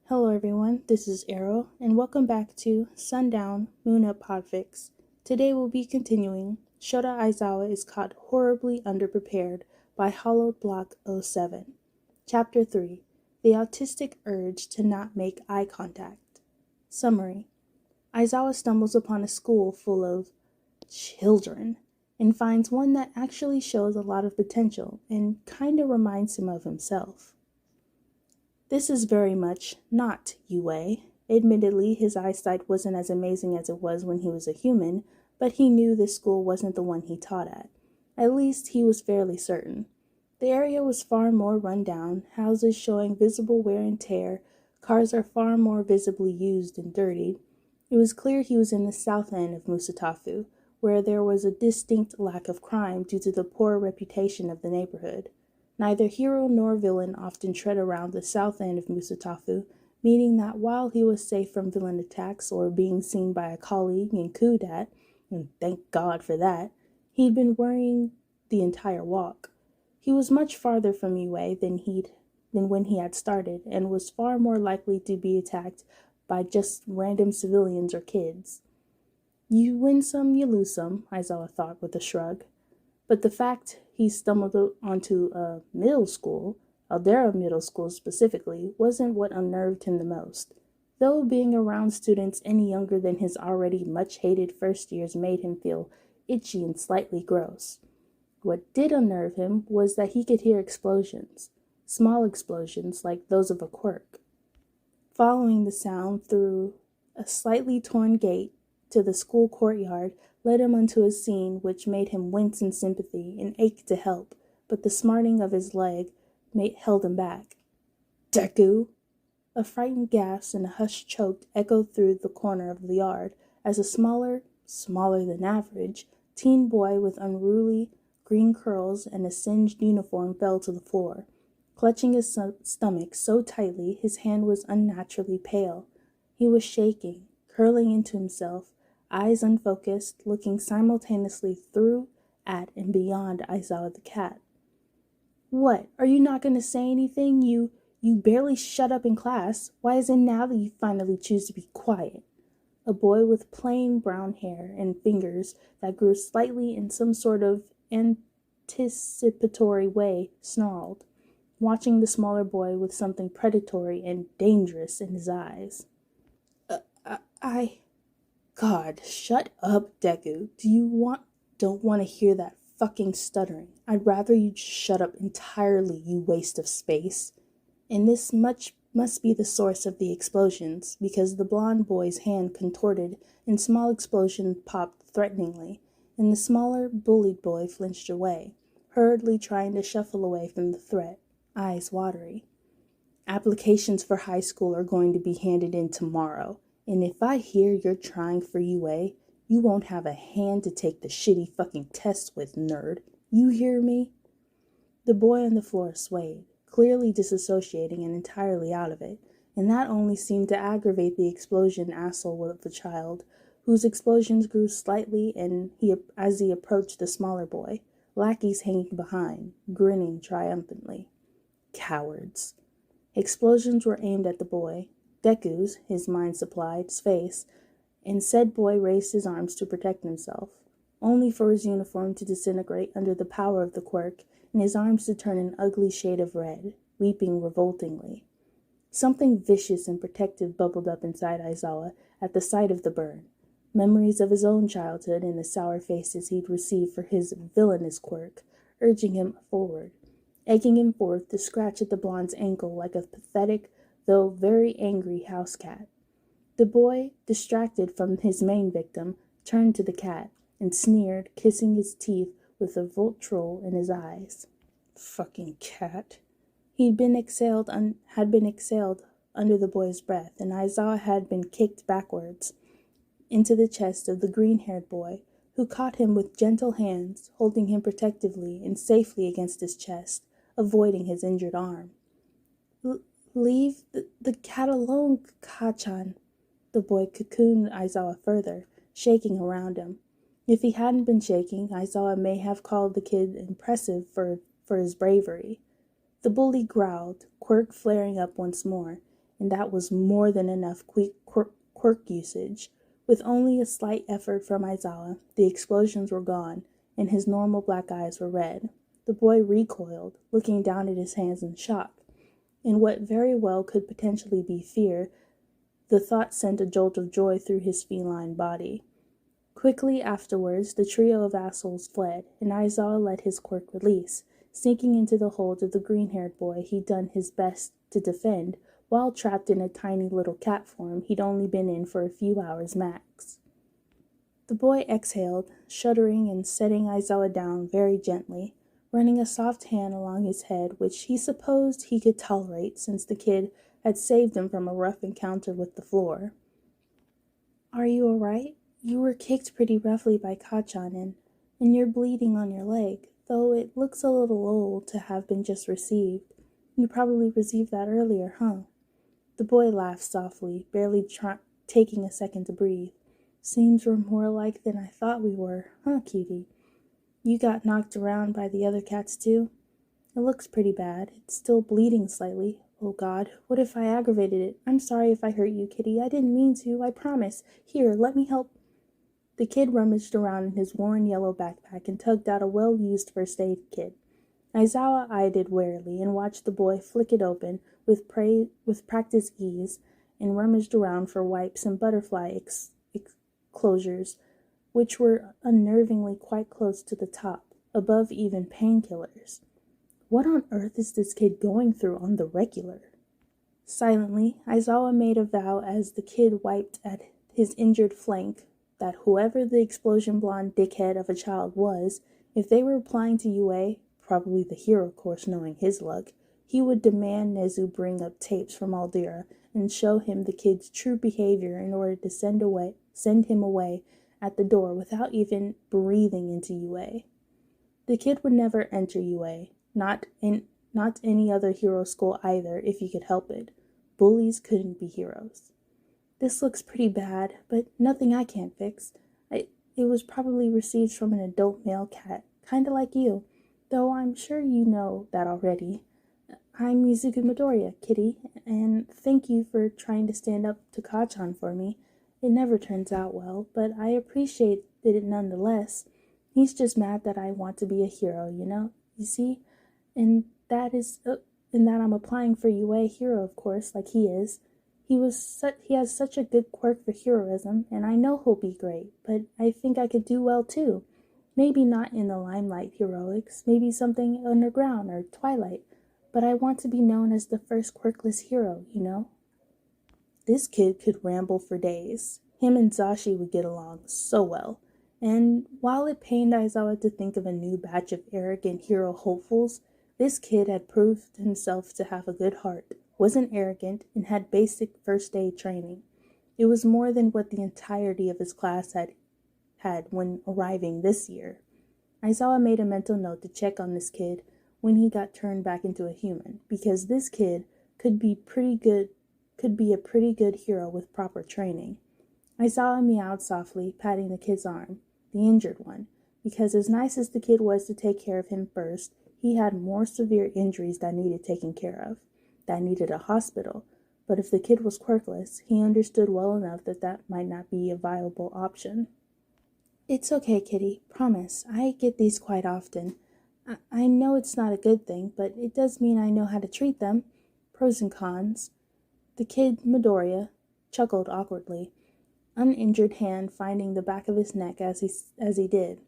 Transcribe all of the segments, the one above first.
Hello everyone, this is Arrow, and welcome back to Sundown MHA Podfic. Today we'll be continuing Shouta Aizawa is Caught Horribly Underprepared by Hollowed Block '07. Chapter 3, The Autistic Urge to Not Make Eye Contact. Summary. Aizawa stumbles upon a school full of children and finds one that actually shows a lot of potential and kinda reminds him of himself. This is very much not Yue. Admittedly, his eyesight wasn't as amazing as it was when he was a human, but he knew this school wasn't the one he taught at. At least he was fairly certain. The area was far more run down, houses showing visible wear and tear, cars are far more visibly used and dirtied. It was clear he was in the south end of Musatafu, where there was a distinct lack of crime due to the poor reputation of the neighborhood. Neither hero nor villain often tread around the south end of Musatafu, meaning that while he was safe from villain attacks or being seen by a colleague and cooed at, and thank God for that, he'd been worrying the entire walk. He was much farther from Yue than when he had started, and was far more likely to be attacked by just random civilians or kids. You win some, you lose some, Aizawa thought with a shrug. But the fact he stumbled onto a middle school, Aldera Middle School specifically, wasn't what unnerved him the most. Though being around students any younger than his already much-hated first years made him feel itchy and slightly gross. What did unnerve him was that he could hear explosions, small explosions like those of a quirk. Following the sound through a slightly torn gate to the school courtyard led him onto a scene which made him wince in sympathy and ache to help, but the smarting of his leg held him back. Deku! A frightened gasp and a hushed choke echoed through the corner of the yard as a smaller than average, teen boy with unruly green curls and a singed uniform fell to the floor. Clutching his stomach so tightly his hand was unnaturally pale. He was shaking, curling into himself, eyes unfocused, looking simultaneously through, at, and beyond Aizawa the cat. What? Are you not going to say anything? You barely shut up in class. Why is it now that you finally choose to be quiet? A boy with plain brown hair and fingers that grew slightly in some sort of anticipatory way snarled, watching the smaller boy with something predatory and dangerous in his eyes. God, shut up, Deku. Don't want to hear that fucking stuttering. I'd rather you just shut up entirely, you waste of space. And this must be the source of the explosions, because the blond boy's hand contorted and small explosion popped threateningly, and the smaller, bullied boy flinched away, hurriedly trying to shuffle away from the threat, eyes watery. Applications for high school are going to be handed in tomorrow. And if I hear you're trying for UA, you won't have a hand to take the shitty fucking test with, nerd. You hear me? The boy on the floor swayed, clearly disassociating and entirely out of it, and that only seemed to aggravate the explosion asshole of the child, whose explosions grew slightly as he approached the smaller boy, lackeys hanging behind, grinning triumphantly. Cowards. Explosions were aimed at the boy, Deku's, his mind supplied, face, and said boy raised his arms to protect himself, only for his uniform to disintegrate under the power of the quirk and his arms to turn an ugly shade of red, weeping revoltingly. Something vicious and protective bubbled up inside Aizawa at the sight of the burn, memories of his own childhood and the sour faces he'd received for his villainous quirk, urging him forward, egging him forth to scratch at the blonde's ankle like a pathetic, though very angry house cat. The boy, distracted from his main victim, turned to the cat and sneered, kissing his teeth with a vitriol in his eyes. Fucking cat. Had been exhaled under the boy's breath, and Aizawa had been kicked backwards into the chest of the green-haired boy, who caught him with gentle hands, holding him protectively and safely against his chest, avoiding his injured arm. Leave the cat alone, Kachan. The boy cocooned Aizawa further, shaking around him. If he hadn't been shaking, Aizawa may have called the kid impressive for his bravery. The bully growled, quirk flaring up once more, and that was more than enough quirk usage. With only a slight effort from Aizawa, the explosions were gone, and his normal black eyes were red. The boy recoiled, looking down at his hands in shock. In what very well could potentially be fear, the thought sent a jolt of joy through his feline body. Quickly afterwards, the trio of assholes fled, and Aizawa let his quirk release. Sneaking into the hold of the green-haired boy he'd done his best to defend, while trapped in a tiny little cat form he'd only been in for a few hours max. The boy exhaled, shuddering and setting Aizawa down very gently, running a soft hand along his head, which he supposed he could tolerate since the kid had saved him from a rough encounter with the floor. "Are you all right? You were kicked pretty roughly by Kachan, and you're bleeding on your leg, though it looks a little old to have been just received. You probably received that earlier, huh?" The boy laughed softly, barely taking a second to breathe. "Seems we're more alike than I thought we were, huh, cutie? You got knocked around by the other cats, too?" "It looks pretty bad. It's still bleeding slightly. Oh, God, what if I aggravated it? I'm sorry if I hurt you, kitty. I didn't mean to, I promise. Here, let me help." The kid rummaged around in his worn yellow backpack and tugged out a well-used first aid kit. Aizawa eyed it warily and watched the boy flick it open with practiced ease and rummaged around for wipes and butterfly closures, which were unnervingly quite close to the top, above even painkillers. What on earth is this kid going through on the regular? Silently, Aizawa made a vow as the kid wiped at his injured flank that whoever the explosion blonde dickhead of a child was, if they were applying to UA, probably the hero course knowing his luck, he would demand Nezu bring up tapes from Aldera and show him the kid's true behavior in order to send him away at the door without even breathing into UA. The kid would never enter UA, not any other hero school either if he could help it. Bullies couldn't be heroes. "This looks pretty bad, but nothing I can't fix. It was probably received from an adult male cat, kinda like you, though I'm sure you know that already. I'm Mizuku Midoriya, kitty, and thank you for trying to stand up to Kachan for me. It never turns out well, but I appreciate it nonetheless. He's just mad that I want to be a hero, you see? And that I'm applying for UA hero, of course, like he is. He has such a good quirk for heroism, and I know he'll be great, but I think I could do well too. Maybe not in the limelight heroics, maybe something underground or twilight, but I want to be known as the first quirkless hero, This kid could ramble for days. Him and Zashi would get along so well. And while it pained Aizawa to think of a new batch of arrogant hero hopefuls, this kid had proved himself to have a good heart, wasn't arrogant, and had basic first aid training. It was more than what the entirety of his class had when arriving this year. Aizawa made a mental note to check on this kid when he got turned back into a human, because this kid could be a pretty good hero with proper training. Aizawa meowed softly, patting the kid's arm, the injured one, because as nice as the kid was to take care of him first, he had more severe injuries that needed taking care of, that needed a hospital. But if the kid was quirkless, he understood well enough that might not be a viable option. "It's okay, kitty, promise. I get these quite often. I know it's not a good thing, but it does mean I know how to treat them. Pros and cons." The kid, Midoriya, chuckled awkwardly, uninjured hand finding the back of his neck as he did.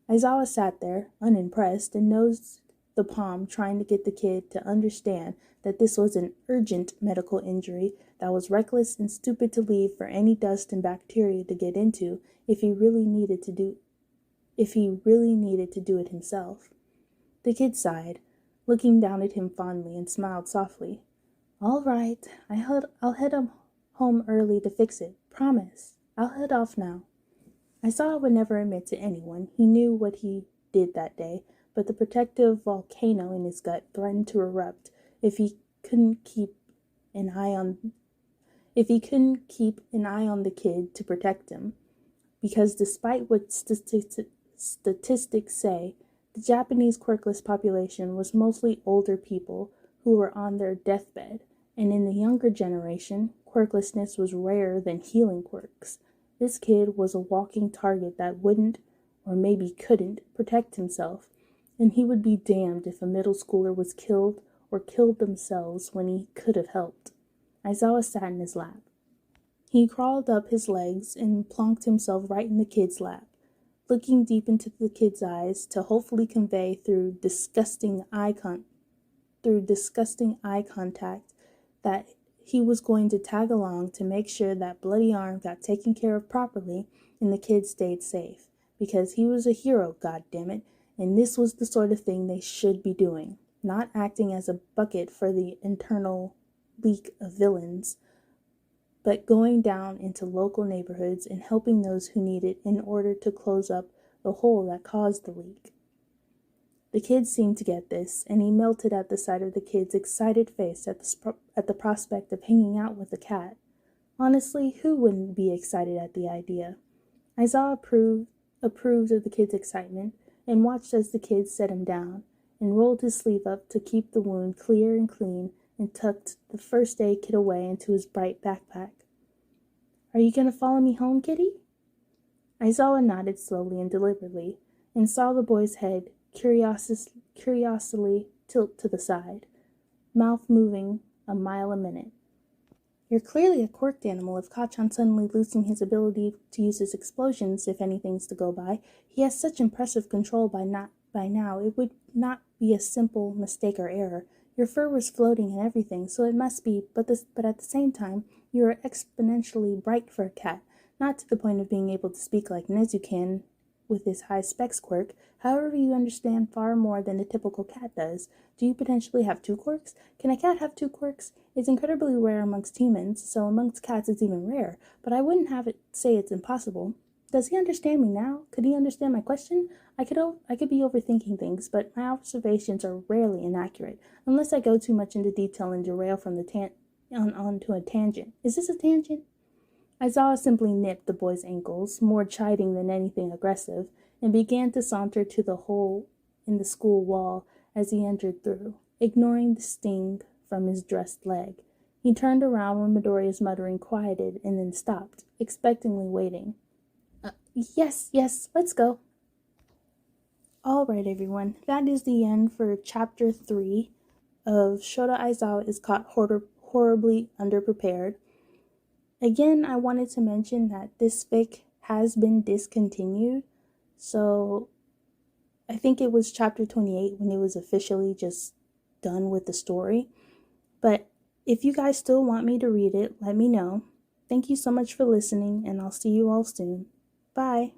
Aizawa sat there, unimpressed, and nosed the palm, trying to get the kid to understand that this was an urgent medical injury that was reckless and stupid to leave for any dust and bacteria to get into if he really needed to do it himself. The kid sighed, looking down at him fondly, and smiled softly. "All right, I'll head home early to fix it. Promise. I'll head off now." Aizawa would never admit to anyone he knew what he did that day, but the protective volcano in his gut threatened to erupt if he couldn't keep an eye on the kid to protect him. Because despite what statistics say, the Japanese quirkless population was mostly older people who were on their deathbed, And in the younger generation, quirklessness was rarer than healing quirks. This kid was a walking target that wouldn't, or maybe couldn't, protect himself, and he would be damned if a middle schooler was killed or killed themselves when he could have helped. Aizawa sat in his lap. He crawled up his legs and plonked himself right in the kid's lap, looking deep into the kid's eyes to hopefully convey through disgusting eye contact that he was going to tag along to make sure that bloody arm got taken care of properly and the kid stayed safe, because he was a hero, goddammit, and this was the sort of thing they should be doing, not acting as a bucket for the internal leak of villains, but going down into local neighborhoods and helping those who need it in order to close up the hole that caused the leak. The kid seemed to get this, and he melted at the sight of the kid's excited face at the prospect of hanging out with the cat. Honestly, who wouldn't be excited at the idea? Aizawa approved of the kid's excitement and watched as the kid set him down and rolled his sleeve up to keep the wound clear and clean and tucked the first aid kit away into his bright backpack. "Are you going to follow me home, kitty?" Aizawa nodded slowly and deliberately and saw the boy's head curiously tilt to the side, mouth moving a mile a minute. "You're clearly a quirked animal if Kachan suddenly losing his ability to use his explosions, if anything's to go by. He has such impressive control by now, it would not be a simple mistake or error. Your fur was floating and everything, so it must be, but at the same time, you are exponentially bright for a cat, not to the point of being able to speak like Nezu can with his high specs quirk. However, you understand far more than a typical cat does. Do you potentially have 2 quirks? Can a cat have 2 quirks? It's incredibly rare amongst humans, so amongst cats it's even rare, but I wouldn't have it say it's impossible. Does he understand me now? Could he understand my question? I could be overthinking things, but my observations are rarely inaccurate, unless I go too much into detail and derail from the onto a tangent. Is this a tangent?" Aizawa simply nipped the boy's ankles, more chiding than anything aggressive, and began to saunter to the hole in the school wall as he entered through, ignoring the sting from his dressed leg. He turned around when Midoriya's muttering quieted and then stopped, expectantly waiting. Yes, let's go." All right, everyone, that is the end for Chapter 3 of Shouta Aizawa is Caught Horribly Underprepared. Again, I wanted to mention that this fic has been discontinued, so I think it was Chapter 28 when it was officially just done with the story. But if you guys still want me to read it, let me know. Thank you so much for listening, and I'll see you all soon. Bye.